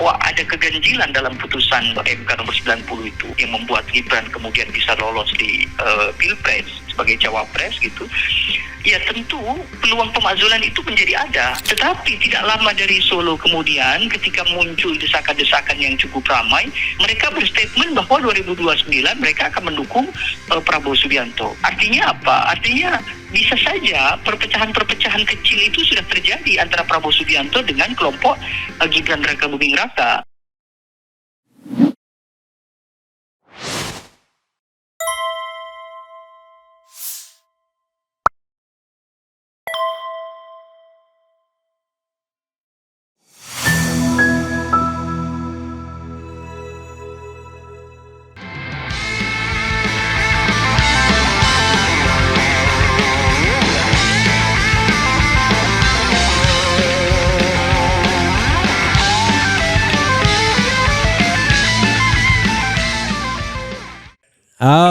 bahwa ada keganjilan dalam putusan MK nomor 90 itu yang membuat Gibran kemudian bisa lolos di Pilpres sebagai cawapres gitu, ya tentu peluang pemakzulan itu menjadi ada. Tetapi tidak lama dari Solo kemudian ketika muncul desakan-desakan yang cukup ramai, mereka berstatement bahwa 2029 mereka akan mendukung Prabowo Subianto. Artinya apa? Artinya bisa saja perpecahan-perpecahan kecil itu sudah terjadi antara Prabowo Subianto dengan kelompok Gibran Rakabuming Raka.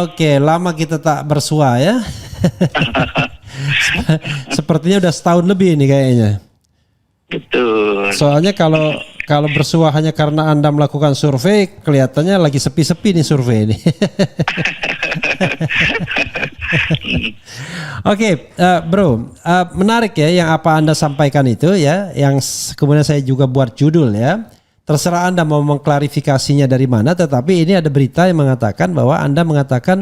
Oke, lama kita tak bersua ya. Sepertinya udah setahun lebih ini kayaknya. Betul. Soalnya kalau bersua hanya karena Anda melakukan survei, kelihatannya lagi sepi-sepi nih survei ini. Oke, bro, menarik ya yang apa Anda sampaikan itu ya, yang kemudian saya juga buat judul ya. Terserah Anda mau mengklarifikasinya dari mana, tetapi ini ada berita yang mengatakan bahwa Anda mengatakan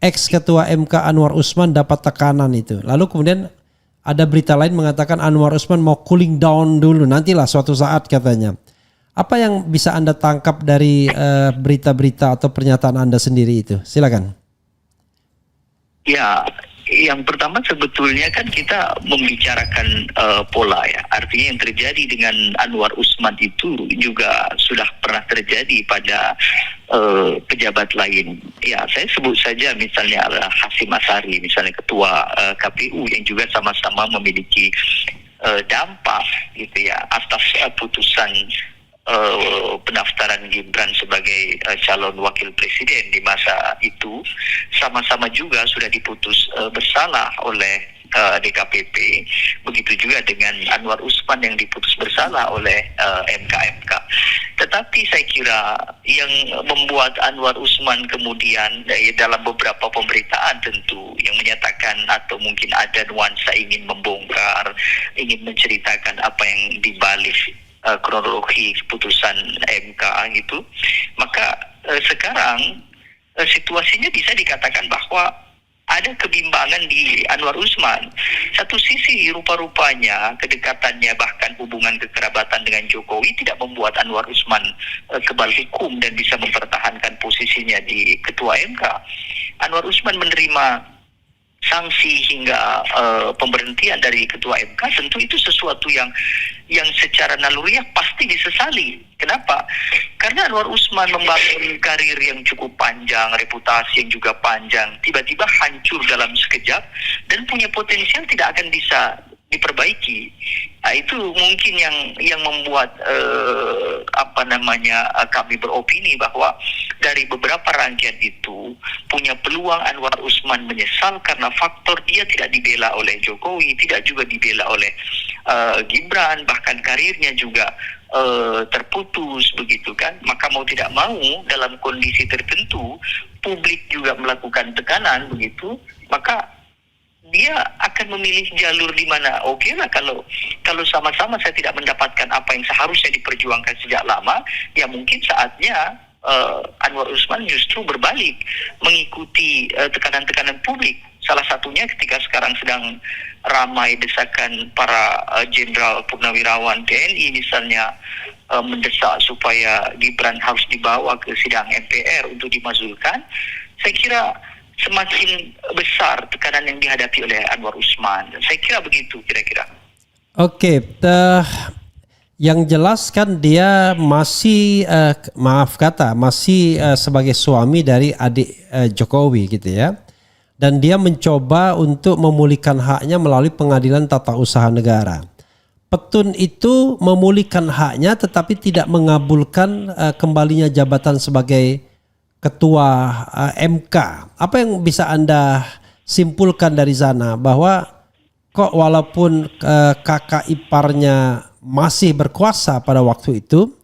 ex-ketua MK Anwar Usman dapat tekanan itu. Lalu kemudian ada berita lain mengatakan Anwar Usman mau cooling down dulu, nantilah suatu saat katanya. Apa yang bisa Anda tangkap dari berita-berita atau pernyataan Anda sendiri itu? Silakan. Ya, yang pertama sebetulnya kan kita membicarakan pola ya. Artinya yang terjadi dengan Anwar Usman itu juga sudah pernah terjadi pada pejabat lain. Ya, saya sebut saja misalnya Hasyim Asyari, misalnya ketua KPU yang juga sama-sama memiliki dampak gitu ya atas putusan pendaftaran Gibran sebagai calon wakil presiden di masa itu, sama-sama juga sudah diputus bersalah oleh DKPP. Begitu juga dengan Anwar Usman yang diputus bersalah oleh MK. Tetapi saya kira yang membuat Anwar Usman kemudian dalam beberapa pemberitaan tentu yang menyatakan atau mungkin ada nuansa ingin membongkar, ingin menceritakan apa yang dibalik kronologi putusan MK gitu, maka sekarang situasinya bisa dikatakan bahwa ada kebimbangan di Anwar Usman. Satu sisi rupa-rupanya kedekatannya bahkan hubungan kekerabatan dengan Jokowi tidak membuat Anwar Usman kebal hukum dan bisa mempertahankan posisinya di ketua MK. Anwar Usman menerima sanksi hingga pemberhentian dari ketua MK, tentu itu sesuatu yang secara naluriah pasti disesali. Kenapa? Karena Anwar Usman membangun karir yang cukup panjang, reputasi yang juga panjang, tiba-tiba hancur dalam sekejap dan punya potensial tidak akan bisa diperbaiki. Nah, itu mungkin yang membuat kami beropini bahwa dari beberapa rangkaian itu punya peluang Anwar Usman menyesal karena faktor dia tidak dibela oleh Jokowi, tidak juga dibela oleh Gibran, bahkan karirnya juga terputus begitu kan. Maka mau tidak mau dalam kondisi tertentu publik juga melakukan tekanan begitu, maka dia akan memilih jalur di mana oke lah kalau sama-sama saya tidak mendapatkan apa yang seharusnya diperjuangkan sejak lama, ya mungkin saatnya Anwar Usman justru berbalik mengikuti tekanan-tekanan publik. Salah satunya ketika sekarang sedang ramai desakan para jenderal purnawirawan TNI misalnya mendesak supaya Gibran harus dibawa ke sidang MPR untuk dimazulkan. Saya kira semakin besar tekanan yang dihadapi oleh Anwar Usman. Saya kira begitu kira-kira. Oke, yang jelas kan dia masih masih sebagai suami dari adik Jokowi gitu ya. Dan dia mencoba untuk memulihkan haknya melalui Pengadilan Tata Usaha Negara. Petun itu memulihkan haknya tetapi tidak mengabulkan kembalinya jabatan sebagai ketua MK. Apa yang bisa Anda simpulkan dari sana bahwa kok walaupun kakak iparnya masih berkuasa pada waktu itu,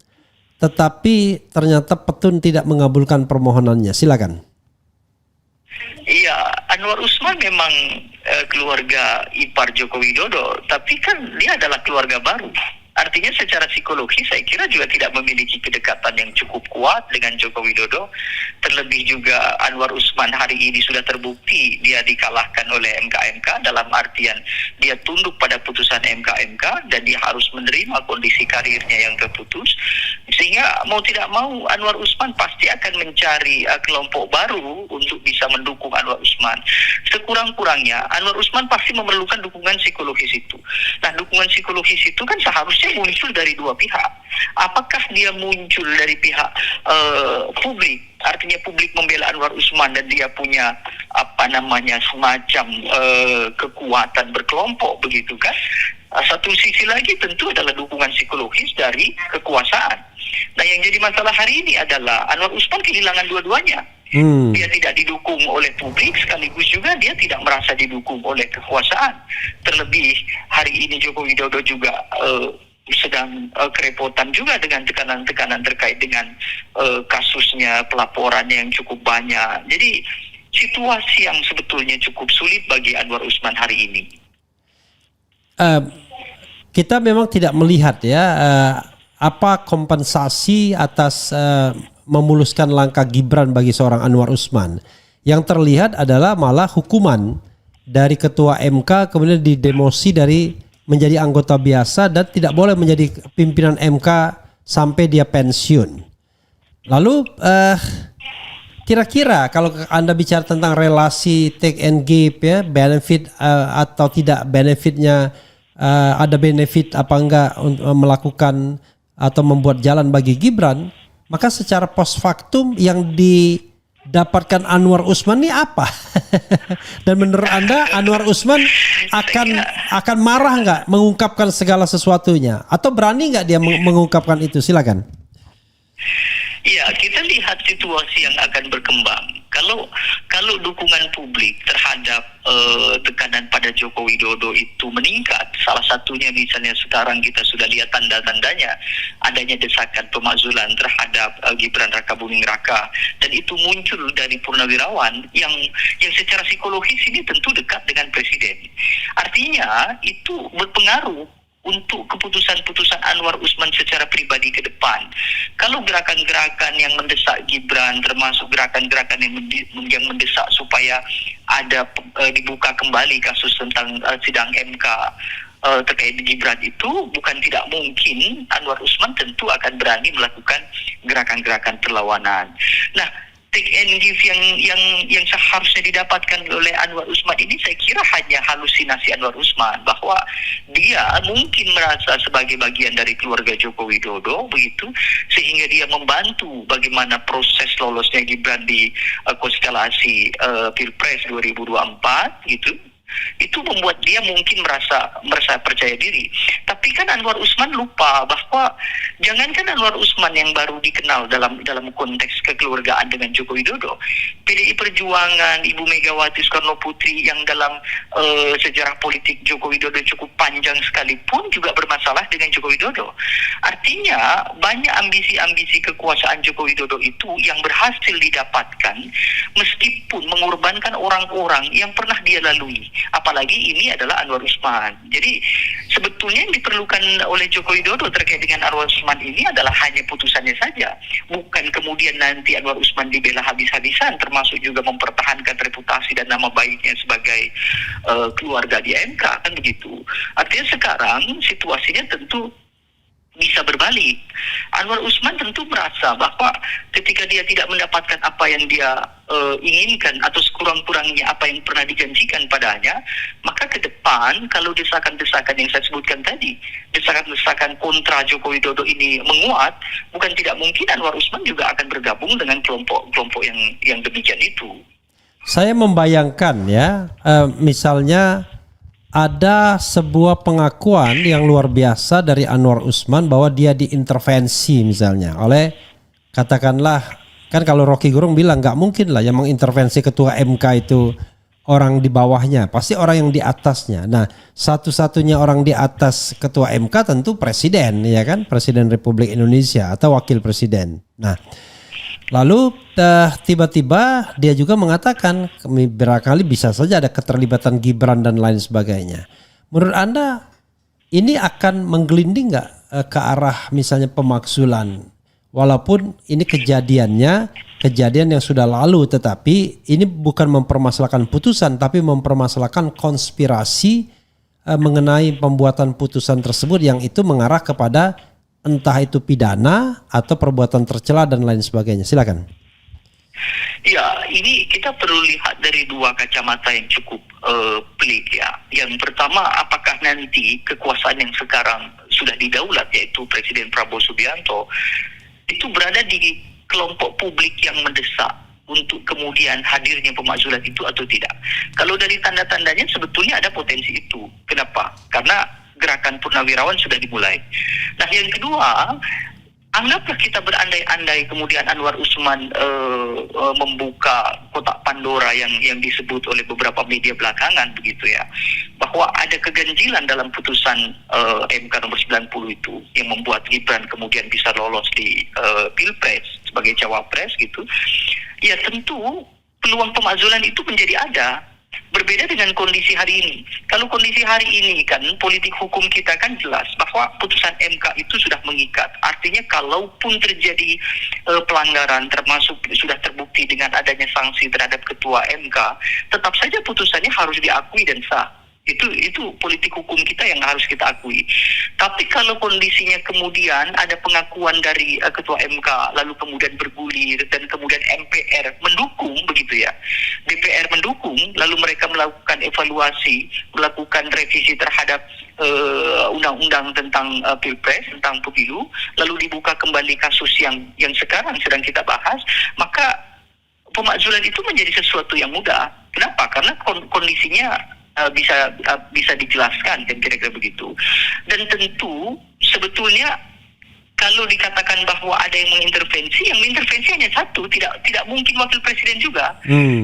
tetapi ternyata Petun tidak mengabulkan permohonannya. Silakan. Iya, Anwar Usman memang keluarga ipar Joko Widodo, tapi kan dia adalah keluarga baru. Artinya secara psikologi saya kira juga tidak memiliki kedekatan yang cukup kuat dengan Joko Widodo. Terlebih juga Anwar Usman hari ini sudah terbukti dia dikalahkan oleh MK dalam artian dia tunduk pada putusan MK dan dia harus menerima kondisi karirnya yang terputus. Sehingga mau tidak mau Anwar Usman pasti akan mencari kelompok baru untuk bisa mendukung Anwar Usman. Sekurang-kurangnya Anwar Usman pasti memerlukan dukungan psikologis itu. Nah, dukungan psikologis itu kan seharusnya muncul dari dua pihak. Apakah dia muncul dari pihak publik, artinya publik membela Anwar Usman dan dia punya semacam kekuatan berkelompok begitu kan? Satu sisi lagi tentu adalah dukungan psikologis dari kekuasaan. Nah, yang jadi masalah hari ini adalah Anwar Usman kehilangan dua-duanya. Dia tidak didukung oleh publik, sekaligus juga dia tidak merasa didukung oleh kekuasaan. Terlebih hari ini Joko Widodo juga sedang kerepotan juga dengan tekanan-tekanan terkait dengan kasusnya, pelaporannya yang cukup banyak. Jadi situasi yang sebetulnya cukup sulit bagi Anwar Usman hari ini. Kita memang tidak melihat ya apa kompensasi atas memuluskan langkah Gibran bagi seorang Anwar Usman. Yang terlihat adalah malah hukuman dari ketua MK kemudian didemosi dari menjadi anggota biasa dan tidak boleh menjadi pimpinan MK sampai dia pensiun. Lalu kira-kira kalau Anda bicara tentang relasi take and give ya, benefit atau tidak benefitnya, ada benefit apa enggak untuk melakukan atau membuat jalan bagi Gibran, maka secara post factum yang didapatkan Anwar Usman ini apa? Dan menurut Anda Anwar Usman akan marah nggak mengungkapkan segala sesuatunya, atau berani nggak dia mengungkapkan itu? Silakan. Ya, kita lihat situasi yang akan berkembang. Kalau dukungan publik terhadap tekanan pada Joko Widodo itu meningkat, salah satunya misalnya sekarang kita sudah lihat tanda-tandanya adanya desakan pemakzulan terhadap Gibran Rakabuming Raka, dan itu muncul dari purnawirawan yang secara psikologis ini tentu dekat dengan presiden. Artinya itu berpengaruh untuk keputusan-keputusan Anwar Usman secara pribadi ke depan. Kalau gerakan-gerakan yang mendesak Gibran, termasuk gerakan-gerakan yang mendesak supaya ada dibuka kembali kasus tentang sidang MK terkait Gibran itu, bukan tidak mungkin Anwar Usman tentu akan berani melakukan gerakan-gerakan perlawanan. Nah, take and give yang seharusnya didapatkan oleh Anwar Usman ini saya kira hanya halusinasi Anwar Usman, bahwa dia mungkin merasa sebagai bagian dari keluarga Joko Widodo begitu, sehingga dia membantu bagaimana proses lolosnya Gibran di konstelasi Pilpres 2024 gitu. Itu membuat dia mungkin merasa percaya diri. Tapi kan Anwar Usman lupa bahwa jangankan Anwar Usman yang baru dikenal dalam konteks kekeluargaan dengan Joko Widodo, PDI Perjuangan, Ibu Megawati Soekarno Putri yang dalam sejarah politik Joko Widodo cukup panjang sekalipun juga bermasalah dengan Joko Widodo. Artinya banyak ambisi-ambisi kekuasaan Joko Widodo itu yang berhasil didapatkan meskipun mengorbankan orang-orang yang pernah dia lalui. Apalagi ini adalah Anwar Usman. Jadi sebetulnya yang diperlukan oleh Joko Widodo terkait dengan Anwar Usman ini adalah hanya putusannya saja, bukan kemudian nanti Anwar Usman dibela habis-habisan, termasuk juga mempertahankan reputasi dan nama baiknya sebagai keluarga di MK, kan begitu. Artinya sekarang situasinya tentu bisa berbalik. Anwar Usman tentu merasa bahwa ketika dia tidak mendapatkan apa yang dia inginkan atau sekurang-kurangnya apa yang pernah dijanjikan padanya, maka ke depan kalau desakan-desakan yang saya sebutkan tadi, desakan-desakan kontra Joko Widodo ini menguat, bukan tidak mungkin Anwar Usman juga akan bergabung dengan kelompok-kelompok yang demikian itu. Saya membayangkan ya, misalnya ada sebuah pengakuan yang luar biasa dari Anwar Usman bahwa dia diintervensi misalnya oleh, katakanlah, kan kalau Rocky Gerung bilang nggak mungkin lah yang mengintervensi ketua MK itu orang di bawahnya, pasti orang yang di atasnya. Nah, satu-satunya orang di atas ketua MK tentu presiden, ya kan, Presiden Republik Indonesia atau wakil presiden. Nah, lalu tiba-tiba dia juga mengatakan barangkali bisa saja ada keterlibatan Gibran dan lain sebagainya. Menurut Anda ini akan menggelinding nggak ke arah misalnya pemakzulan? Walaupun ini kejadian yang sudah lalu, tetapi ini bukan mempermasalahkan putusan, tapi mempermasalahkan konspirasi mengenai pembuatan putusan tersebut yang itu mengarah kepada entah itu pidana atau perbuatan tercela dan lain sebagainya. Silakan. Ya, ini kita perlu lihat dari dua kacamata yang cukup pelik ya. Yang pertama, apakah nanti kekuasaan yang sekarang sudah didaulat, yaitu Presiden Prabowo Subianto, itu berada di kelompok publik yang mendesak untuk kemudian hadirnya pemakzulan itu atau tidak. Kalau dari tanda-tandanya sebetulnya ada potensi itu. Kenapa? Karena gerakan purnawirawan sudah dimulai. Nah, yang kedua, anggaplah kita berandai-andai kemudian Anwar Usman membuka kotak Pandora yang disebut oleh beberapa media belakangan begitu ya, bahwa ada keganjilan dalam putusan MK nomor 90 itu yang membuat Gibran kemudian bisa lolos di Pilpres sebagai cawapres gitu. Ya tentu peluang pemakzulan itu menjadi ada. Berbeda dengan kondisi hari ini. Kalau kondisi hari ini kan politik hukum kita kan jelas bahwa putusan MK itu sudah mengikat. Artinya kalaupun terjadi pelanggaran termasuk sudah terbukti dengan adanya sanksi terhadap ketua MK, tetap saja putusannya harus diakui dan sah. Itu politik hukum kita yang harus kita akui. Tapi kalau kondisinya kemudian ada pengakuan dari ketua MK lalu kemudian bergulir dan kemudian MPR mendukung begitu ya, DPR mendukung, lalu mereka melakukan evaluasi, melakukan revisi terhadap undang-undang tentang Pilpres, tentang pemilu, lalu dibuka kembali kasus yang sekarang sedang kita bahas, maka pemakzulan itu menjadi sesuatu yang mudah. Kenapa? Karena kondisinya bisa dijelaskan kan kira-kira begitu. Dan tentu sebetulnya kalau dikatakan bahwa ada yang mengintervensi hanya satu, tidak mungkin wakil presiden juga.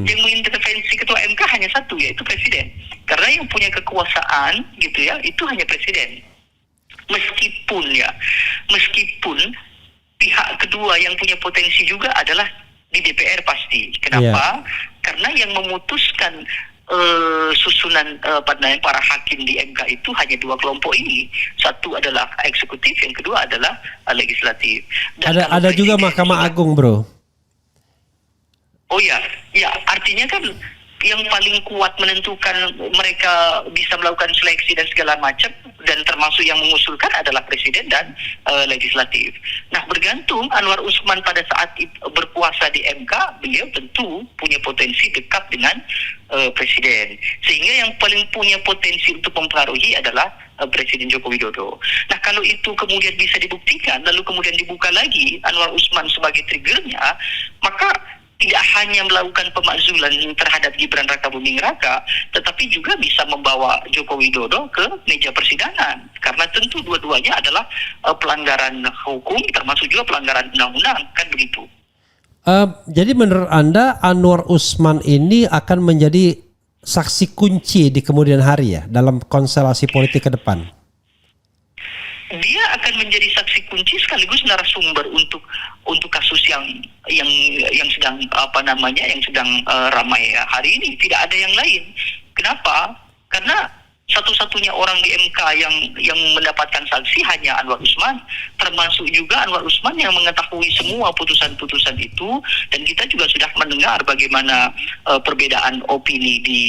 Yang mengintervensi ketua MK hanya satu, yaitu presiden. Karena yang punya kekuasaan gitu ya, itu hanya presiden. Meskipun pihak kedua yang punya potensi juga adalah di DPR pasti. Kenapa? Karena yang memutuskan susunan para hakim di MK itu hanya dua kelompok ini. Satu adalah eksekutif, yang kedua adalah legislatif. Dan ada juga Mahkamah Agung, bro. Oh ya, artinya kan yang paling kuat menentukan mereka bisa melakukan seleksi dan segala macam, dan termasuk yang mengusulkan adalah presiden dan legislatif. Nah, bergantung Anwar Usman pada saat berkuasa di MK, beliau tentu punya potensi dekat dengan presiden. Sehingga yang paling punya potensi untuk mempengaruhi adalah Presiden Joko Widodo. Nah, kalau itu kemudian bisa dibuktikan, lalu kemudian dibuka lagi Anwar Usman sebagai triggernya, maka tidak hanya melakukan pemakzulan terhadap Gibran Rakabuming Raka, tetapi juga bisa membawa Joko Widodo ke meja persidangan. Karena tentu dua-duanya adalah pelanggaran hukum, termasuk juga pelanggaran undang-undang, kan begitu. Jadi menurut Anda Anwar Usman ini akan menjadi saksi kunci di kemudian hari ya dalam konstelasi politik ke depan? Dia akan menjadi saksi kunci sekaligus narasumber untuk kasus yang sedang yang sedang ramai hari ini. Tidak ada yang lain. Kenapa? Karena satu-satunya orang di MK yang mendapatkan sanksi hanya Anwar Usman, termasuk juga Anwar Usman yang mengetahui semua putusan-putusan itu, dan kita juga sudah mendengar bagaimana perbedaan opini di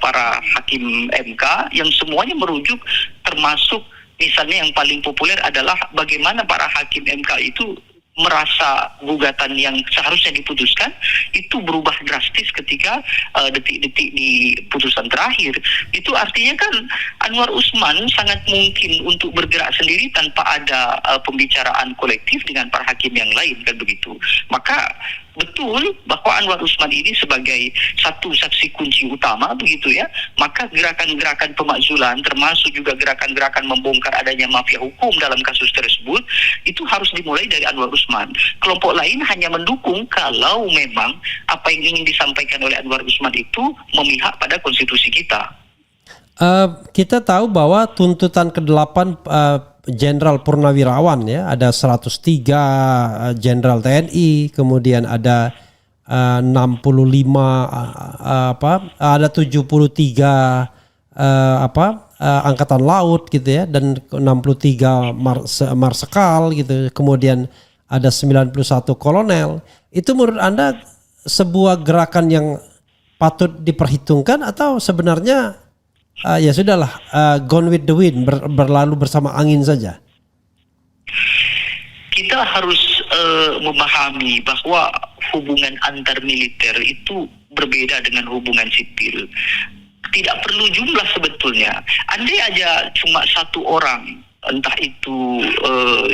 para hakim MK yang semuanya merujuk, termasuk misalnya yang paling populer adalah bagaimana para hakim MK itu merasa gugatan yang seharusnya diputuskan itu berubah drastis ketika detik-detik di putusan terakhir. Itu artinya kan Anwar Usman sangat mungkin untuk bergerak sendiri tanpa ada pembicaraan kolektif dengan para hakim yang lain, kan begitu. Maka betul bahwa Anwar Usman ini sebagai satu saksi kunci utama begitu ya, maka gerakan-gerakan pemakzulan termasuk juga gerakan-gerakan membongkar adanya mafia hukum dalam kasus tersebut itu harus dimulai dari Anwar Usman. Usman. Kelompok lain hanya mendukung kalau memang apa yang ingin disampaikan oleh Anwar Usman itu memihak pada konstitusi kita. Kita tahu bahwa tuntutan ke-8 Jenderal Purnawirawan ya, ada 103 Jenderal TNI, kemudian ada 65 ada 73 angkatan laut gitu ya, dan 63 marsekal gitu. Kemudian ada 91 kolonel. Itu menurut Anda sebuah gerakan yang patut diperhitungkan atau sebenarnya ya sudahlah, gone with the wind, berlalu bersama angin saja? Kita harus memahami bahwa hubungan antar militer itu berbeda dengan hubungan sipil. Tidak perlu jumlah sebetulnya. Andai aja cuma satu orang, entah itu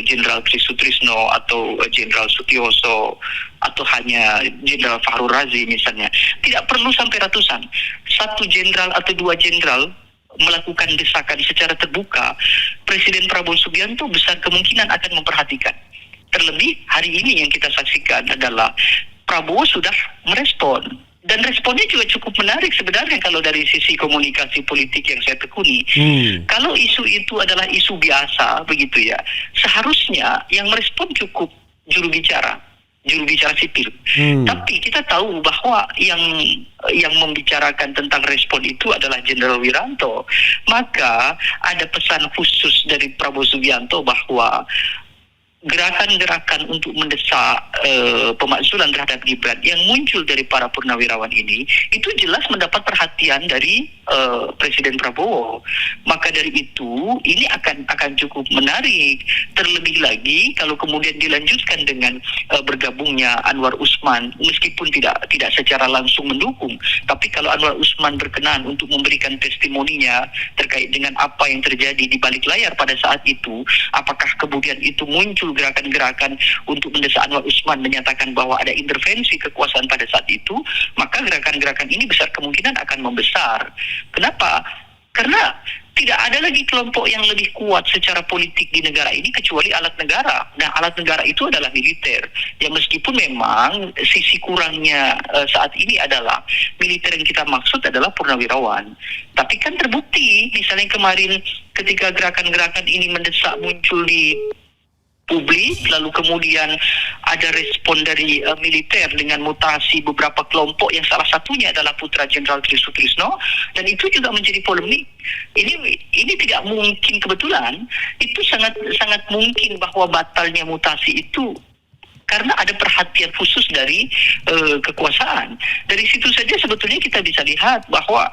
Jenderal Tri Sutrisno atau Jenderal Sutioso atau hanya Jenderal Fahrul Razi misalnya, tidak perlu sampai ratusan. Satu jenderal atau dua jenderal melakukan desakan secara terbuka, Presiden Prabowo Subianto besar kemungkinan akan memperhatikan. Terlebih hari ini yang kita saksikan adalah Prabowo sudah merespon. Dan responnya juga cukup menarik sebenarnya kalau dari sisi komunikasi politik yang saya tekuni. Kalau isu itu adalah isu biasa begitu ya, seharusnya yang merespon cukup juru bicara sipil. Tapi kita tahu bahwa yang membicarakan tentang respon itu adalah Jenderal Wiranto. Maka ada pesan khusus dari Prabowo Subianto bahwa gerakan-gerakan untuk mendesak pemakzulan terhadap Gibran yang muncul dari para purnawirawan ini itu jelas mendapat perhatian dari Presiden Prabowo. Maka dari itu ini akan cukup menarik. Terlebih lagi kalau kemudian dilanjutkan dengan bergabungnya Anwar Usman, meskipun tidak secara langsung mendukung, tapi kalau Anwar Usman berkenan untuk memberikan testimoninya terkait dengan apa yang terjadi di balik layar pada saat itu, apakah kemudian itu muncul gerakan-gerakan untuk mendesak Anwar Usman menyatakan bahwa ada intervensi kekuasaan pada saat itu, maka gerakan-gerakan ini besar kemungkinan akan membesar. Kenapa? Karena tidak ada lagi kelompok yang lebih kuat secara politik di negara ini kecuali alat negara. Nah, alat negara itu adalah militer. Ya meskipun memang sisi kurangnya saat ini adalah militer yang kita maksud adalah purnawirawan. Tapi kan terbukti misalnya kemarin ketika gerakan-gerakan ini mendesak muncul di publik, lalu kemudian ada respon dari militer dengan mutasi beberapa kelompok yang salah satunya adalah putra Jenderal Tri Sutrisno, dan itu juga menjadi polemik. Ini tidak mungkin kebetulan, itu sangat mungkin bahwa batalnya mutasi itu karena ada perhatian khusus dari kekuasaan. Dari situ saja sebetulnya kita bisa lihat bahwa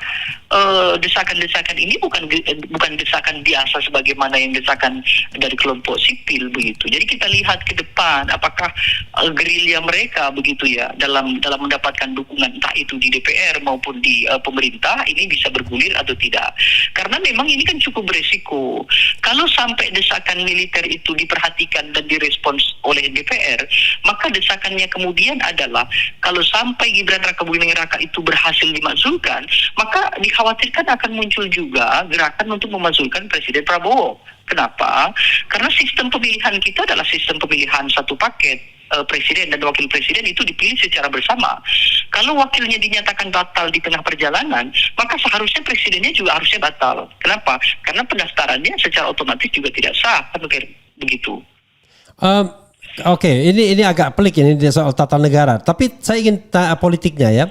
desakan-desakan ini bukan desakan biasa sebagaimana yang desakan dari kelompok sipil begitu. Jadi kita lihat ke depan apakah gerilya mereka begitu ya dalam mendapatkan dukungan entah itu di DPR maupun di pemerintah ini bisa bergulir atau tidak. Karena memang ini kan cukup beresiko. Kalau sampai desakan militer itu diperhatikan dan direspons oleh DPR, maka desakannya kemudian adalah kalau sampai Gibran Rakabuming Raka itu berhasil dimakzulkan, maka dikhawatirkan akan muncul juga gerakan untuk memakzulkan Presiden Prabowo. Kenapa? Karena sistem pemilihan kita adalah sistem pemilihan satu paket. Presiden dan wakil presiden itu dipilih secara bersama. Kalau wakilnya dinyatakan batal di tengah perjalanan, maka seharusnya presidennya juga harusnya batal. Kenapa? Karena pendaftarannya secara otomatis juga tidak sah, kan begitu. Oke, ini agak pelik ini soal tata negara. Tapi saya ingin politiknya ya.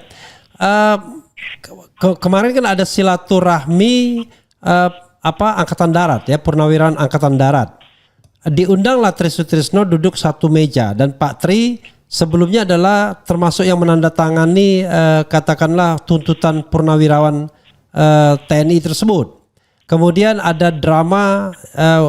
Kemarin kan ada silaturahmi Angkatan Darat ya, Purnawirawan Angkatan Darat. Diundanglah Tri Sutrisno duduk satu meja, dan Pak Tri sebelumnya adalah termasuk yang menandatangani katakanlah tuntutan purnawirawan TNI tersebut. Kemudian ada drama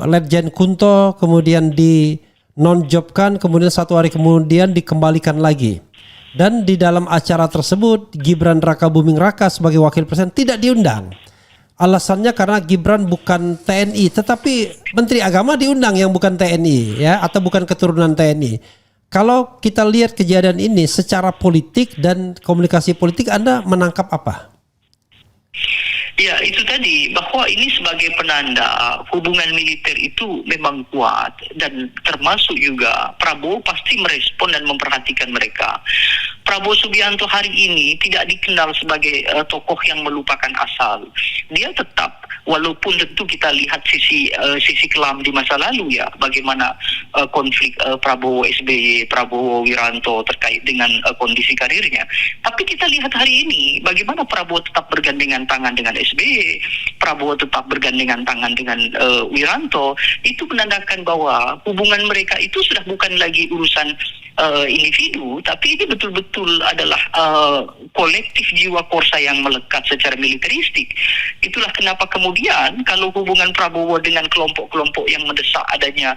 Letjen Kunto kemudian di non-jobkan, kemudian satu hari kemudian dikembalikan lagi. Dan di dalam acara tersebut Gibran Rakabuming Raka sebagai wakil presiden tidak diundang. Alasannya karena Gibran bukan TNI, tetapi Menteri Agama diundang yang bukan TNI ya, atau bukan keturunan TNI. Kalau kita lihat kejadian ini secara politik dan komunikasi politik, Anda menangkap apa? Ya, itu tadi bahwa ini sebagai penanda hubungan militer itu memang kuat, dan termasuk juga Prabowo pasti merespon dan memperhatikan mereka. Prabowo Subianto hari ini tidak dikenal sebagai tokoh yang melupakan asal. Dia tetap, walaupun tentu kita lihat sisi kelam di masa lalu ya, bagaimana konflik Prabowo SBY, Prabowo Wiranto terkait dengan kondisi karirnya. Tapi kita lihat hari ini bagaimana Prabowo tetap bergandengan tangan dengan SBY, Prabowo tetap bergandengan tangan dengan Wiranto. Itu menandakan bahwa hubungan mereka itu sudah bukan lagi urusan individu, tapi ini betul-betul adalah kolektif jiwa korsa yang melekat secara militeristik. Itulah kenapa kemudian kalau hubungan Prabowo dengan kelompok-kelompok yang mendesak adanya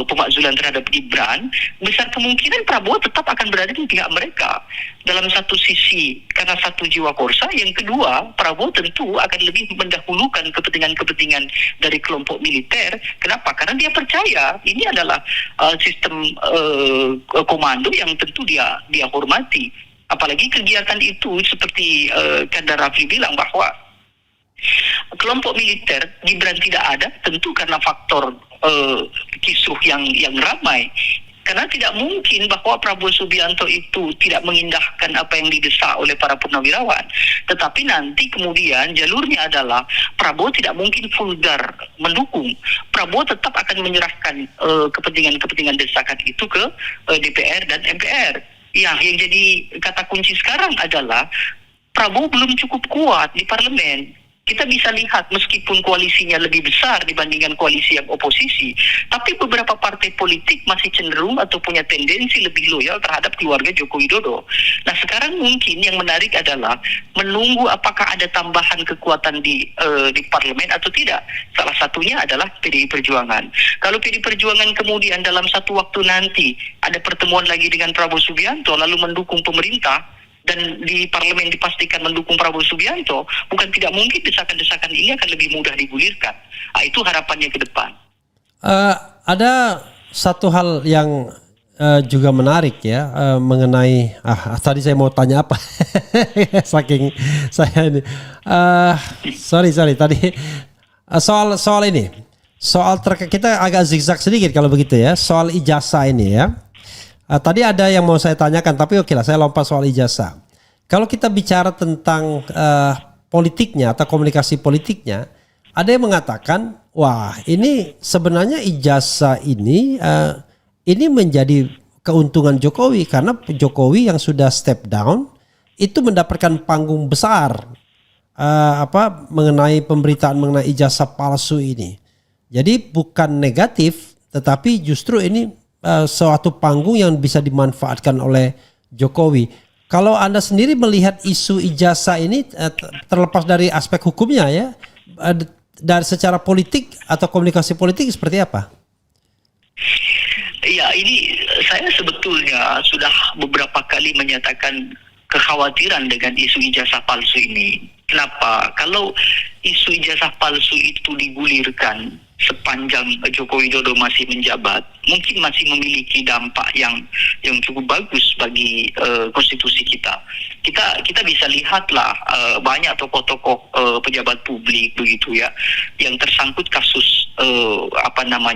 pemakzulan terhadap Gibran, besar kemungkinan Prabowo tetap akan berada di pihak mereka. Dalam satu sisi karena satu jiwa korsa, yang kedua Prabowo tentu akan lebih mendahulukan kepentingan-kepentingan dari kelompok militer. Kenapa? Karena dia percaya ini adalah sistem komando yang tentu dia hormati. Apalagi kegiatan itu seperti Kandar Rafli bilang bahwa kelompok militer Gibran tidak ada, tentu karena faktor kisruh yang ramai. Karena tidak mungkin bahwa Prabowo Subianto itu tidak mengindahkan apa yang didesak oleh para purnawirawan. Tetapi nanti kemudian jalurnya adalah Prabowo tidak mungkin vulgar mendukung. Prabowo tetap akan menyerahkan kepentingan-kepentingan desakan itu ke DPR dan MPR. Ya, yang jadi kata kunci sekarang adalah Prabowo belum cukup kuat di parlemen. Kita bisa lihat meskipun koalisinya lebih besar dibandingkan koalisi yang oposisi, tapi beberapa partai politik masih cenderung atau punya tendensi lebih loyal terhadap keluarga Joko Widodo. Nah, sekarang mungkin yang menarik adalah menunggu apakah ada tambahan kekuatan di parlemen atau tidak. Salah satunya adalah PDI Perjuangan. Kalau PDI Perjuangan kemudian dalam satu waktu nanti ada pertemuan lagi dengan Prabowo Subianto lalu mendukung pemerintah, dan di parlemen dipastikan mendukung Prabowo Subianto, bukan tidak mungkin desakan-desakan ini akan lebih mudah digulirkan. Itu harapannya ke depan. Ada satu hal yang juga menarik ya, mengenai tadi saya mau tanya apa saking saya ini sorry tadi soal ini, kita agak zigzag sedikit kalau begitu ya, soal ijazah ini ya. Tadi ada yang mau saya tanyakan, tapi oke lah, saya lompat soal ijazah. Kalau kita bicara tentang politiknya atau komunikasi politiknya, ada yang mengatakan, wah ini sebenarnya ijazah ini menjadi keuntungan Jokowi, karena Jokowi yang sudah step down itu mendapatkan panggung besar mengenai pemberitaan mengenai ijazah palsu ini. Jadi bukan negatif, tetapi justru ini suatu panggung yang bisa dimanfaatkan oleh Jokowi. Kalau Anda sendiri melihat isu ijazah ini, terlepas dari aspek hukumnya ya, dari secara politik atau komunikasi politik seperti apa? Ya, ini saya sebetulnya sudah beberapa kali menyatakan kekhawatiran dengan isu ijazah palsu ini. Kenapa? Kalau isu ijazah palsu itu digulirkan sepanjang Joko Widodo masih menjabat, mungkin masih memiliki dampak yang cukup bagus bagi konstitusi kita. Kita bisa lihatlah banyak tokoh-tokoh pejabat publik begitu ya yang tersangkut kasus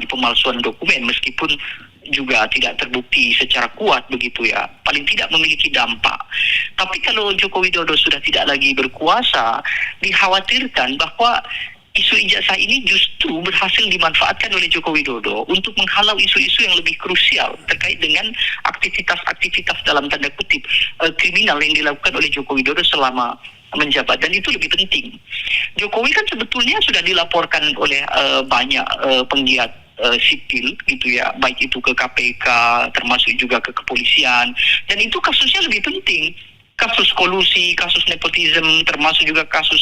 pemalsuan dokumen, meskipun juga tidak terbukti secara kuat begitu ya, paling tidak memiliki dampak. Tapi kalau Joko Widodo sudah tidak lagi berkuasa, dikhawatirkan bahwa isu ijazah ini justru berhasil dimanfaatkan oleh Joko Widodo untuk menghalau isu-isu yang lebih krusial terkait dengan aktivitas-aktivitas dalam tanda kutip kriminal yang dilakukan oleh Joko Widodo selama menjabat, dan itu lebih penting. Jokowi kan sebetulnya sudah dilaporkan oleh banyak penggiat sipil gitu ya, baik itu ke KPK termasuk juga ke kepolisian, dan itu kasusnya lebih penting. Kasus kolusi, kasus nepotisme, termasuk juga kasus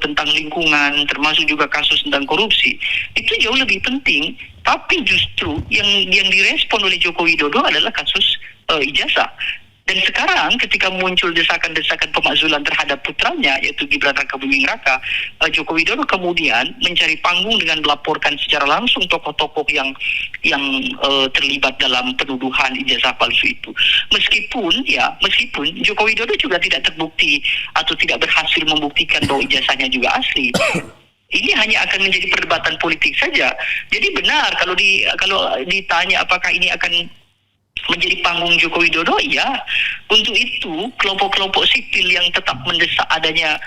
tentang lingkungan, termasuk juga kasus tentang korupsi, itu jauh lebih penting. Tapi justru yang direspon oleh Joko Widodo adalah kasus ijazah. Dan sekarang ketika muncul desakan-desakan pemakzulan terhadap putranya yaitu Gibran Rakabuming Raka, Joko Widodo kemudian mencari panggung dengan melaporkan secara langsung tokoh-tokoh yang terlibat dalam penuduhan ijazah palsu itu. Meskipun Joko Widodo juga tidak terbukti atau tidak berhasil membuktikan bahwa ijazahnya juga asli. Ini hanya akan menjadi perdebatan politik saja. Jadi benar kalau ditanya apakah ini akan menjadi panggung Joko Widodo, ya. Untuk itu kelompok-kelompok sipil yang tetap mendesak adanya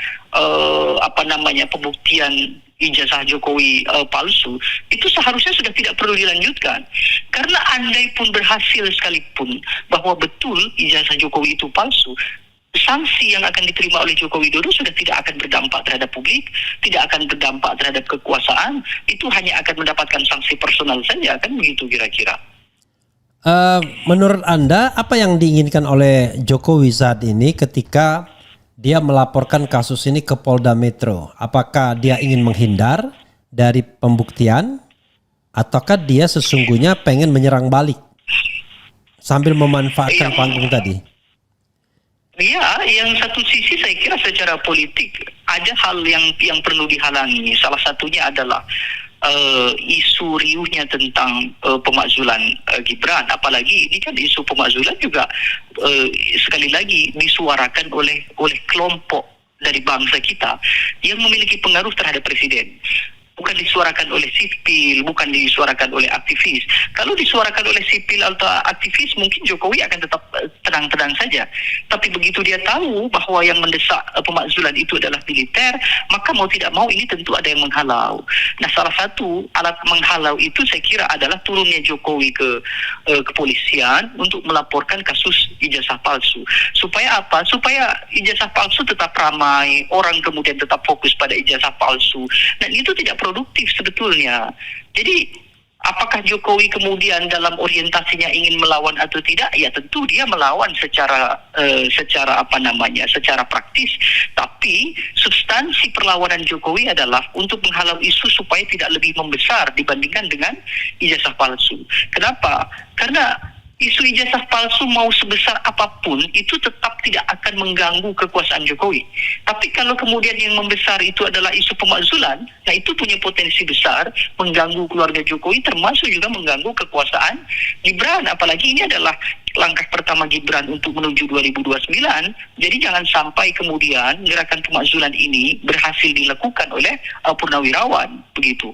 pembuktian ijazah Jokowi palsu itu seharusnya sudah tidak perlu dilanjutkan, karena andai pun berhasil sekalipun bahwa betul ijazah Jokowi itu palsu, sanksi yang akan diterima oleh Joko Widodo sudah tidak akan berdampak terhadap publik, tidak akan berdampak terhadap kekuasaan, itu hanya akan mendapatkan sanksi personal saja, kan begitu kira-kira. Menurut Anda apa yang diinginkan oleh Jokowi saat ini ketika dia melaporkan kasus ini ke Polda Metro? Apakah dia ingin menghindar dari pembuktian ataukah dia sesungguhnya pengen menyerang balik sambil memanfaatkan panggung tadi? Ya, yang satu sisi saya kira secara politik ada hal yang perlu dihalangi. Salah satunya adalah isu riuhnya tentang pemakzulan Gibran. Apalagi ini kan isu pemakzulan juga sekali lagi disuarakan oleh kelompok dari bangsa kita yang memiliki pengaruh terhadap presiden. Bukan disuarakan oleh sipil, bukan disuarakan oleh aktivis. Kalau disuarakan oleh sipil atau aktivis, mungkin Jokowi akan tetap tenang-tenang saja. Tapi begitu dia tahu bahwa yang mendesak pemakzulan itu adalah militer, maka mau tidak mau ini tentu ada yang menghalau. Nah, salah satu alat menghalau itu saya kira adalah turunnya Jokowi ke kepolisian untuk melaporkan kasus ijazah palsu. Supaya apa? Supaya ijazah palsu tetap ramai, orang kemudian tetap fokus pada ijazah palsu. Dan itu tidak produktif sebetulnya. Jadi apakah Jokowi kemudian dalam orientasinya ingin melawan atau tidak? Ya tentu dia melawan secara praktis. Tapi substansi perlawanan Jokowi adalah untuk menghalau isu supaya tidak lebih membesar dibandingkan dengan ijazah palsu. Kenapa? Karena isu ijazah palsu mau sebesar apapun itu tetap tidak akan mengganggu kekuasaan Jokowi. Tapi kalau kemudian yang membesar itu adalah isu pemakzulan, nah itu punya potensi besar mengganggu keluarga Jokowi, termasuk juga mengganggu kekuasaan Gibran. Apalagi ini adalah langkah pertama Gibran untuk menuju 2029. Jadi jangan sampai kemudian gerakan pemakzulan ini berhasil dilakukan oleh Purnawirawan, begitu.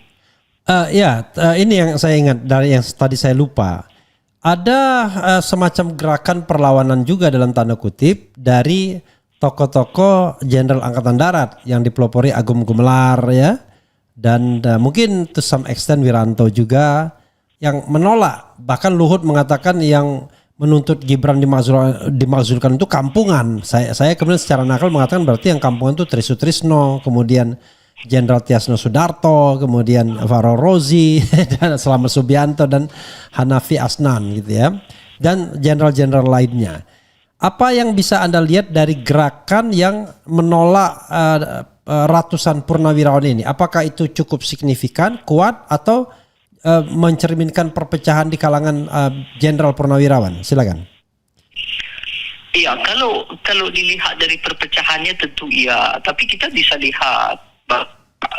Ini yang saya ingat dari yang tadi saya lupa. Ada semacam gerakan perlawanan juga dalam tanda kutip dari tokoh-tokoh Jenderal Angkatan Darat yang dipelopori Agung Gumelar ya, dan mungkin to some extent Wiranto juga yang menolak. Bahkan Luhut mengatakan yang menuntut Gibran dimakzulkan itu kampungan. Saya kemudian secara nakal mengatakan berarti yang kampungan itu Tri Sutrisno, kemudian Jenderal Tiasno Sudarto, kemudian Faro Rozi, dan Slamet Subianto dan Hanafi Asnan gitu ya, dan jenderal-jenderal lainnya. Apa yang bisa Anda lihat dari gerakan yang menolak ratusan purnawirawan ini? Apakah itu cukup signifikan, kuat, atau mencerminkan perpecahan di kalangan jenderal purnawirawan? Silakan. Iya, kalau dilihat dari perpecahannya tentu iya, tapi kita bisa lihat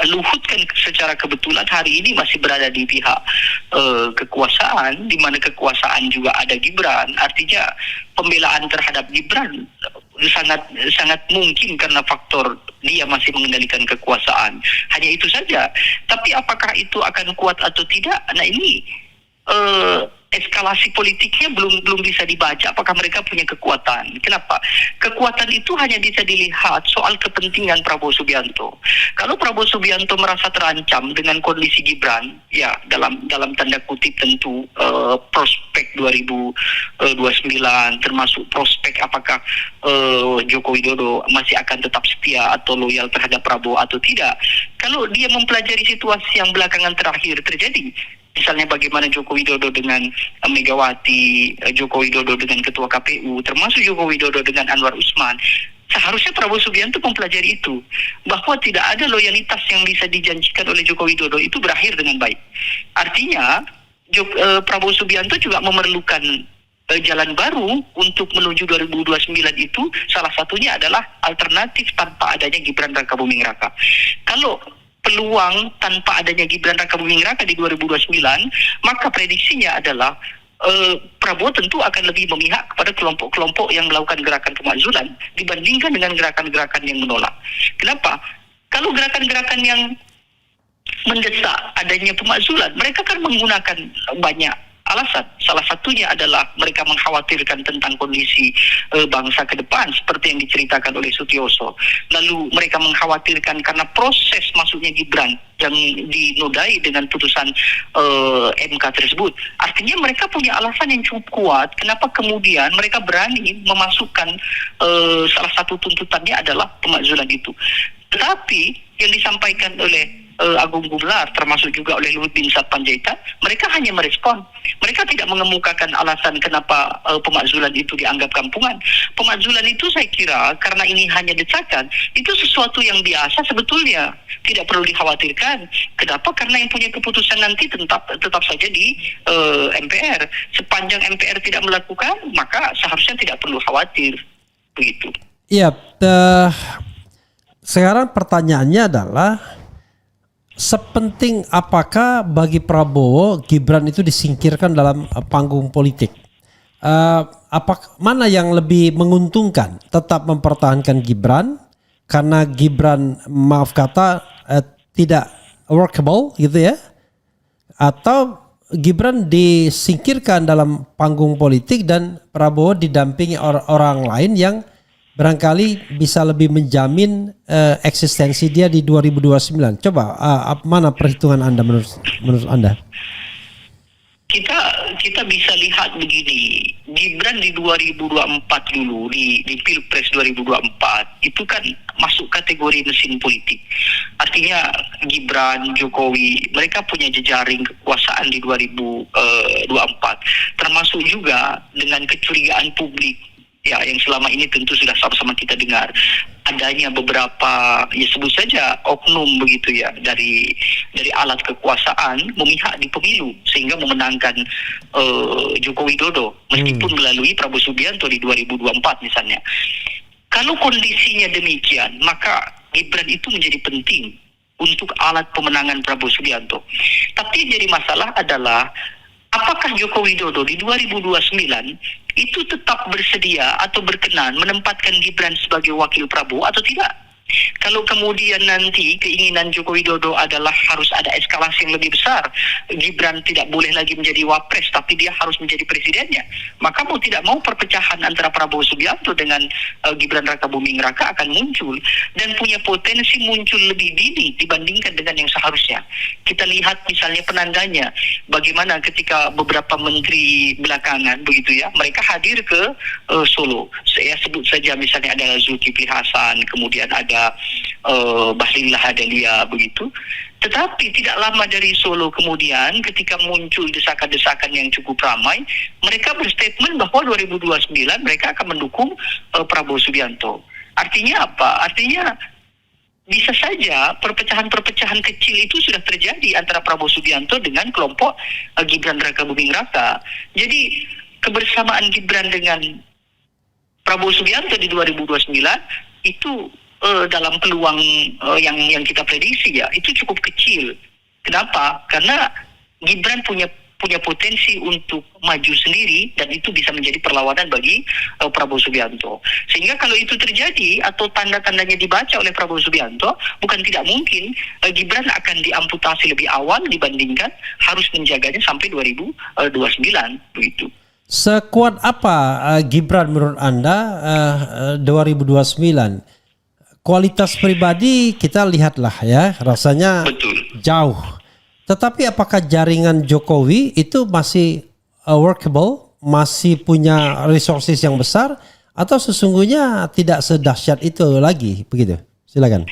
Luhut kan secara kebetulan hari ini masih berada di pihak kekuasaan, di mana kekuasaan juga ada Gibran. Artinya pembelaan terhadap Gibran sangat mungkin karena faktor dia masih mengendalikan kekuasaan. Hanya itu saja. Tapi apakah itu akan kuat atau tidak? Nah ini eskalasi politiknya belum bisa dibaca apakah mereka punya kekuatan. Kenapa? Kekuatan itu hanya bisa dilihat soal kepentingan Prabowo Subianto. Kalau Prabowo Subianto merasa terancam dengan kondisi Gibran, ya dalam tanda kutip tentu prospek 2029 termasuk prospek apakah Joko Widodo masih akan tetap setia atau loyal terhadap Prabowo atau tidak. Kalau dia mempelajari situasi yang belakangan terakhir terjadi, misalnya bagaimana Joko Widodo dengan Megawati, Joko Widodo dengan Ketua KPU, termasuk Joko Widodo dengan Anwar Usman, seharusnya Prabowo Subianto mempelajari itu, bahwa tidak ada loyalitas yang bisa dijanjikan oleh Joko Widodo itu berakhir dengan baik. Artinya Prabowo Subianto juga memerlukan jalan baru untuk menuju 2029 itu salah satunya adalah alternatif tanpa adanya Gibran Rakabuming Raka. Kalau peluang tanpa adanya Gibran Rakabuming Raka di 2029, maka prediksinya adalah Prabowo tentu akan lebih memihak kepada kelompok-kelompok yang melakukan gerakan pemakzulan dibandingkan dengan gerakan-gerakan yang menolak. Kenapa? Kalau gerakan-gerakan yang mendesak adanya pemakzulan, mereka kan menggunakan banyak alasan. Salah satunya adalah mereka mengkhawatirkan tentang kondisi bangsa ke depan seperti yang diceritakan oleh Sutioso. Lalu mereka mengkhawatirkan karena proses masuknya Gibran yang dinodai dengan putusan MK tersebut. Artinya mereka punya alasan yang cukup kuat kenapa kemudian mereka berani memasukkan salah satu tuntutannya adalah pemakzulan itu. Tetapi yang disampaikan oleh Agung Gumelar termasuk juga oleh Luhut bin Sarpanjaitan, mereka hanya merespon. Mereka tidak mengemukakan alasan kenapa pemakzulan itu dianggap kampungan. Pemakzulan itu saya kira karena ini hanya desakan, itu sesuatu yang biasa sebetulnya, tidak perlu dikhawatirkan. Kenapa? Karena yang punya keputusan nanti tetap saja di MPR. Sepanjang MPR tidak melakukan, maka seharusnya tidak perlu khawatir. Begitu. Iya, sekarang pertanyaannya adalah sepenting apakah bagi Prabowo Gibran itu disingkirkan dalam panggung politik? Mana yang lebih menguntungkan? Tetap mempertahankan Gibran karena Gibran maaf kata tidak workable gitu ya? Atau Gibran disingkirkan dalam panggung politik dan Prabowo didampingi orang lain yang barangkali bisa lebih menjamin eksistensi dia di 2029. Coba mana perhitungan Anda menurut Anda? Kita bisa lihat begini, Gibran di 2024 dulu di Pilpres 2024 itu kan masuk kategori mesin politik. Artinya Gibran, Jokowi, mereka punya jejaring kekuasaan di 2024, termasuk juga dengan kecurigaan publik ya yang selama ini tentu sudah sama-sama kita dengar adanya beberapa ya sebut saja oknum begitu ya dari alat kekuasaan memihak di pemilu sehingga memenangkan Joko Widodo meskipun melalui Prabowo Subianto di 2024 misalnya. Kalau kondisinya demikian, maka Gibran itu menjadi penting untuk alat pemenangan Prabowo Subianto. Tapi yang jadi masalah adalah apakah Joko Widodo di 2029 itu tetap bersedia atau berkenan menempatkan Gibran sebagai wakil Prabowo atau tidak? Kalau kemudian nanti keinginan Joko Widodo adalah harus ada eskalasi yang lebih besar, Gibran tidak boleh lagi menjadi wapres tapi dia harus menjadi presidennya, maka mau tidak mau perpecahan antara Prabowo Subianto dengan Gibran Rakabuming Raka akan muncul dan punya potensi muncul lebih dini dibandingkan dengan yang seharusnya. Kita lihat misalnya penandanya bagaimana ketika beberapa menteri belakangan begitu ya, mereka hadir ke Solo. Saya sebut saja misalnya ada Zulkifli Hasan, kemudian ada Bahlil Lahadalia begitu. Tetapi tidak lama dari Solo kemudian ketika muncul desakan-desakan yang cukup ramai, mereka berstatement bahwa 2029 mereka akan mendukung Prabowo Subianto. Artinya apa? Artinya bisa saja perpecahan-perpecahan kecil itu sudah terjadi antara Prabowo Subianto dengan kelompok Gibran Rakabuming Raka. Jadi kebersamaan Gibran dengan Prabowo Subianto di 2029 itu dalam peluang yang kita prediksi ya itu cukup kecil. Kenapa? Karena Gibran punya potensi untuk maju sendiri dan itu bisa menjadi perlawanan bagi Prabowo Subianto. Sehingga kalau itu terjadi atau tanda-tandanya dibaca oleh Prabowo Subianto, bukan tidak mungkin Gibran akan diamputasi lebih awal dibandingkan harus menjaganya sampai 2029 begitu. Sekuat apa Gibran menurut Anda 2029? Kualitas pribadi kita lihatlah ya, rasanya betul jauh. Tetapi apakah jaringan Jokowi itu masih workable, masih punya resources yang besar, atau sesungguhnya tidak sedahsyat itu lagi? Begitu. Silakan.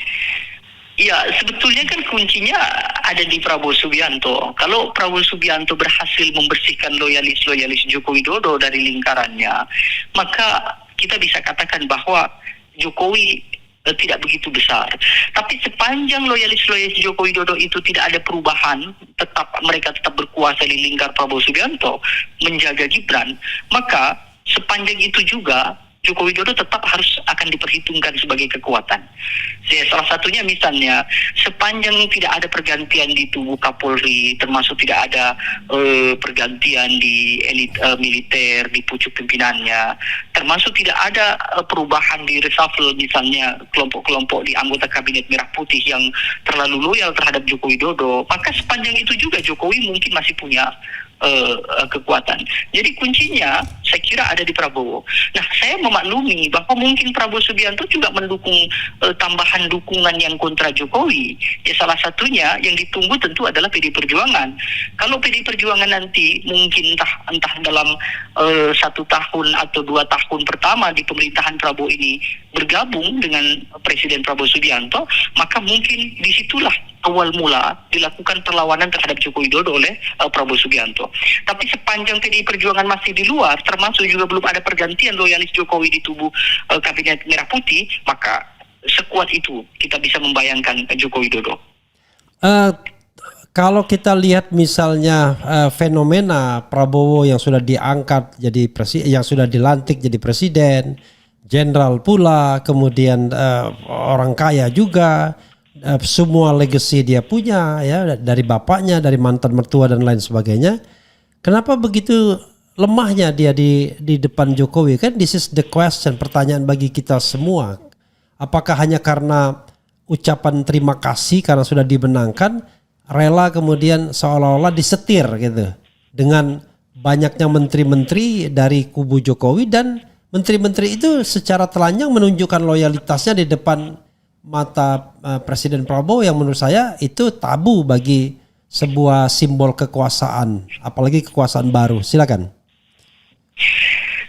Ya, sebetulnya kan kuncinya ada di Prabowo Subianto. Kalau Prabowo Subianto berhasil membersihkan loyalis Joko Widodo dari lingkarannya, maka kita bisa katakan bahwa Jokowi tidak begitu besar. Tapi sepanjang loyalis-loyalis Joko Widodo itu tidak ada perubahan, mereka tetap berkuasa di lingkar Prabowo Subianto, menjaga Gibran, maka sepanjang itu juga Joko Widodo tetap harus akan diperhitungkan sebagai kekuatan. Salah satunya misalnya sepanjang tidak ada pergantian di tubuh Kapolri, termasuk tidak ada pergantian di elit militer, di pucuk pimpinannya, termasuk tidak ada perubahan di reshuffle misalnya kelompok-kelompok di anggota kabinet Merah Putih yang terlalu loyal terhadap Joko Widodo, maka sepanjang itu juga Jokowi mungkin masih punya kekuatan. Jadi kuncinya saya kira ada di Prabowo. Nah, saya memaklumi bahwa mungkin Prabowo Subianto juga mendukung tambahan dukungan yang kontra Jokowi. Ya salah satunya yang ditunggu tentu adalah PD Perjuangan. Kalau PD Perjuangan nanti mungkin entah dalam 1 tahun atau 2 tahun pertama di pemerintahan Prabowo ini bergabung dengan Presiden Prabowo Subianto, maka mungkin disitulah awal mula dilakukan perlawanan terhadap Joko Widodo oleh Prabowo Subianto. Tapi sepanjang PDI Perjuangan masih di luar, termasuk juga belum ada pergantian loyalis Jokowi di tubuh Kabinet Merah Putih, maka sekuat itu kita bisa membayangkan Joko Widodo. Kalau kita lihat misalnya fenomena Prabowo yang sudah diangkat jadi presiden, yang sudah dilantik jadi presiden, jenderal pula, kemudian orang kaya juga, semua legacy dia punya ya, dari bapaknya, dari mantan mertua dan lain sebagainya. Kenapa begitu lemahnya dia di depan Jokowi? Kan this is the question, pertanyaan bagi kita semua. Apakah hanya karena ucapan terima kasih karena sudah dimenangkan, rela kemudian seolah-olah disetir gitu dengan banyaknya menteri-menteri dari kubu Jokowi, dan menteri-menteri itu secara telanjang menunjukkan loyalitasnya di depan mata Presiden Prabowo, yang menurut saya itu tabu bagi sebuah simbol kekuasaan, apalagi kekuasaan baru. Silakan.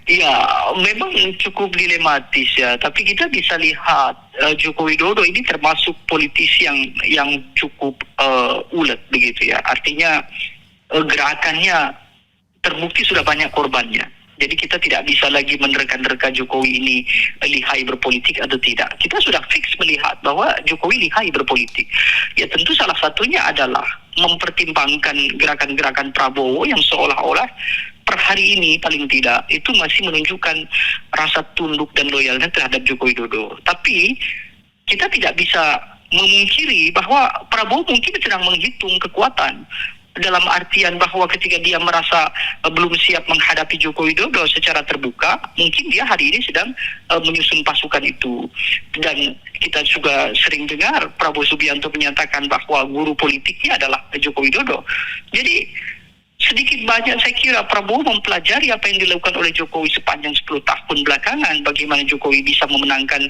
Ya, memang cukup dilematis ya. Tapi kita bisa lihat Joko Widodo ini termasuk politisi yang cukup ulet begitu ya. Artinya gerakannya terbukti sudah banyak korbannya. Jadi kita tidak bisa lagi menerka-nerka Jokowi ini lihai berpolitik atau tidak. Kita sudah fix melihat bahwa Jokowi lihai berpolitik. Ya tentu salah satunya adalah mempertimbangkan gerakan-gerakan Prabowo yang seolah-olah per hari ini paling tidak itu masih menunjukkan rasa tunduk dan loyalnya terhadap Joko Widodo. Tapi kita tidak bisa memungkiri bahwa Prabowo mungkin sedang menghitung kekuatan, dalam artian bahwa ketika dia merasa belum siap menghadapi Joko Widodo secara terbuka, mungkin dia hari ini sedang menyusun pasukan itu. Dan kita juga sering dengar Prabowo Subianto menyatakan bahwa guru politiknya adalah Joko Widodo. Jadi sedikit banyak saya kira Prabowo mempelajari apa yang dilakukan oleh Jokowi sepanjang 10 tahun belakangan, bagaimana Jokowi bisa memenangkan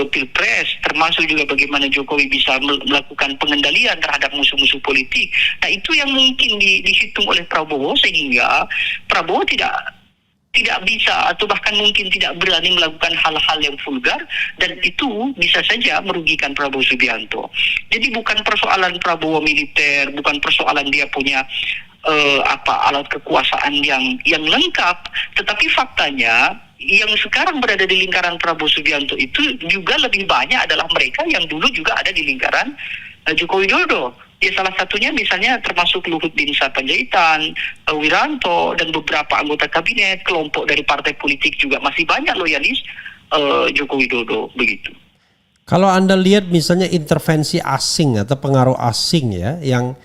Pilpres, termasuk juga bagaimana Jokowi bisa melakukan pengendalian terhadap musuh-musuh politik. Nah itu yang mungkin dihitung oleh Prabowo, sehingga Prabowo tidak bisa atau bahkan mungkin tidak berani melakukan hal-hal yang vulgar, dan itu bisa saja merugikan Prabowo Subianto. Jadi bukan persoalan Prabowo militer, bukan persoalan dia punya alat kekuasaan yang lengkap, tetapi faktanya yang sekarang berada di lingkaran Prabowo Subianto itu juga lebih banyak adalah mereka yang dulu juga ada di lingkaran Joko Widodo. Ya salah satunya misalnya termasuk Luhut Binsar Panjaitan, Wiranto, dan beberapa anggota kabinet, kelompok dari partai politik juga masih banyak loyalis Joko Widodo begitu. Kalau Anda lihat misalnya intervensi asing atau pengaruh asing ya, yang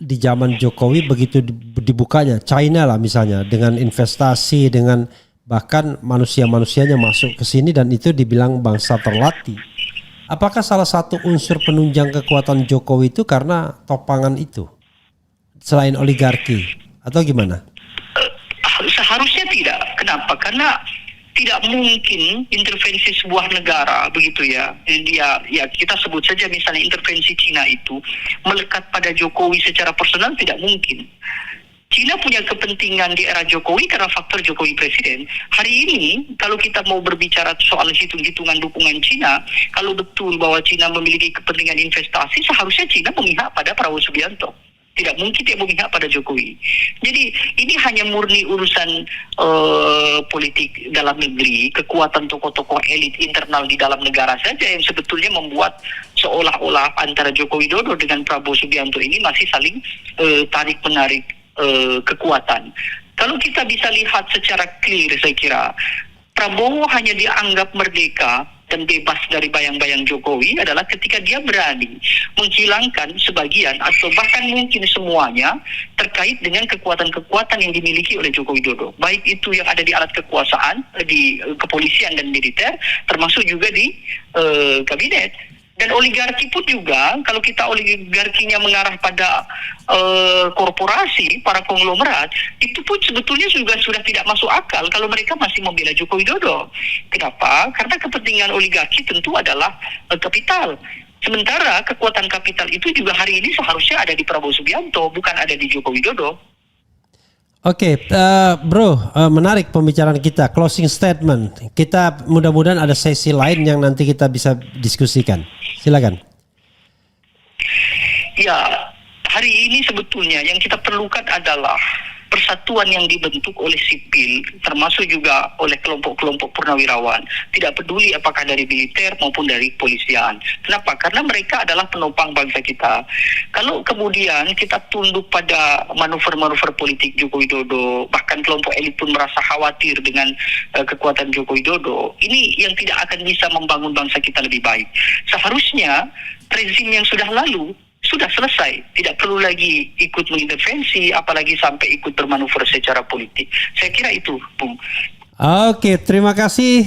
di zaman Jokowi begitu dibukanya, China lah misalnya, dengan investasi, dengan bahkan manusia-manusianya masuk ke sini, dan itu dibilang bangsa terlatih. Apakah salah satu unsur penunjang kekuatan Jokowi itu karena topangan itu, selain oligarki, atau gimana? Seharusnya tidak. Kenapa? Karena tidak mungkin intervensi sebuah negara begitu ya. Ya kita sebut saja misalnya intervensi Cina itu melekat pada Jokowi secara personal, tidak mungkin. Cina punya kepentingan di era Jokowi karena faktor Jokowi presiden. Hari ini kalau kita mau berbicara soal hitung-hitungan dukungan Cina, kalau betul bahwa Cina memiliki kepentingan investasi, seharusnya Cina memihak pada Prabowo Subianto. Tidak mungkin dia memihak pada Jokowi. Jadi ini hanya murni urusan politik dalam negeri, kekuatan tokoh-tokoh elit internal di dalam negara saja yang sebetulnya membuat seolah-olah antara Joko Widodo dengan Prabowo Subianto ini masih saling tarik-menarik kekuatan. Kalau kita bisa lihat secara clear, saya kira Prabowo hanya dianggap merdeka dan bebas dari bayang-bayang Jokowi adalah ketika dia berani menghilangkan sebagian atau bahkan mungkin semuanya terkait dengan kekuatan-kekuatan yang dimiliki oleh Joko Widodo. Baik itu yang ada di alat kekuasaan, di kepolisian dan militer, termasuk juga di kabinet. Dan oligarki pun juga, kalau kita oligarkinya mengarah pada korporasi, para konglomerat, itu pun sebetulnya juga sudah tidak masuk akal kalau mereka masih membela Joko Widodo. Kenapa? Karena kepentingan oligarki tentu adalah kapital. Sementara kekuatan kapital itu juga hari ini seharusnya ada di Prabowo Subianto, bukan ada di Joko Widodo. Oke, bro, menarik pembicaraan kita. Closing statement. Kita mudah-mudahan ada sesi lain yang nanti kita bisa diskusikan. Silakan. Ya, hari ini sebetulnya yang kita perlukan adalah persatuan yang dibentuk oleh sipil, termasuk juga oleh kelompok-kelompok purnawirawan. Tidak peduli apakah dari militer maupun dari kepolisian. Kenapa? Karena mereka adalah penopang bangsa kita. Kalau kemudian kita tunduk pada manuver-manuver politik Joko Widodo, bahkan kelompok elit pun merasa khawatir dengan kekuatan Joko Widodo, ini yang tidak akan bisa membangun bangsa kita lebih baik. Seharusnya rezim yang sudah lalu sudah selesai, tidak perlu lagi ikut mengintervensi, apalagi sampai ikut bermanuver secara politik. Saya kira itu, Bung. Oke, terima kasih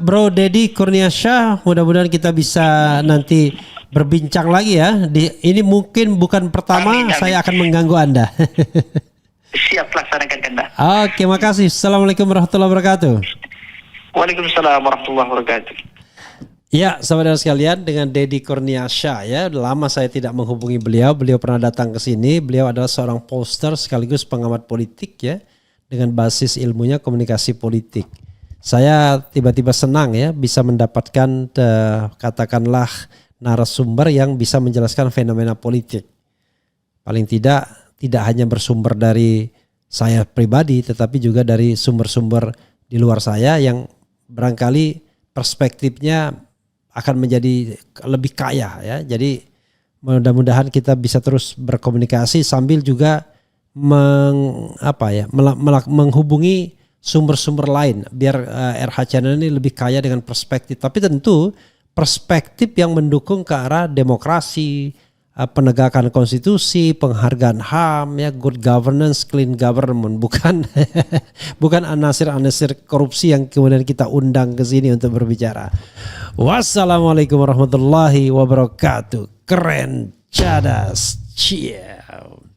Bro Deddy Kurniasyah. Mudah-mudahan kita bisa nanti berbincang lagi ya. Ini mungkin bukan pertama amin. Saya akan mengganggu Anda. Siap, laksanakan Anda. Oke, makasih. Assalamualaikum warahmatullahi wabarakatuh. Waalaikumsalam warahmatullahi wabarakatuh. Ya, saudara sekalian, dengan Deddy Kurniasyah ya, lama saya tidak menghubungi beliau. Beliau pernah datang ke sini. Beliau adalah seorang pollster sekaligus pengamat politik ya, dengan basis ilmunya komunikasi politik. Saya tiba-tiba senang ya bisa mendapatkan katakanlah narasumber yang bisa menjelaskan fenomena politik. Paling tidak hanya bersumber dari saya pribadi, tetapi juga dari sumber-sumber di luar saya yang barangkali perspektifnya akan menjadi lebih kaya ya. Jadi mudah-mudahan kita bisa terus berkomunikasi sambil juga menghubungi sumber-sumber lain biar RH Channel ini lebih kaya dengan perspektif. Tapi tentu perspektif yang mendukung ke arah demokrasi, penegakan konstitusi, penghargaan HAM, ya, good governance, clean government, bukan anasir-anasir korupsi yang kemudian kita undang ke sini untuk berbicara. Wassalamualaikum warahmatullahi wabarakatuh. Keren, cadas, ciao.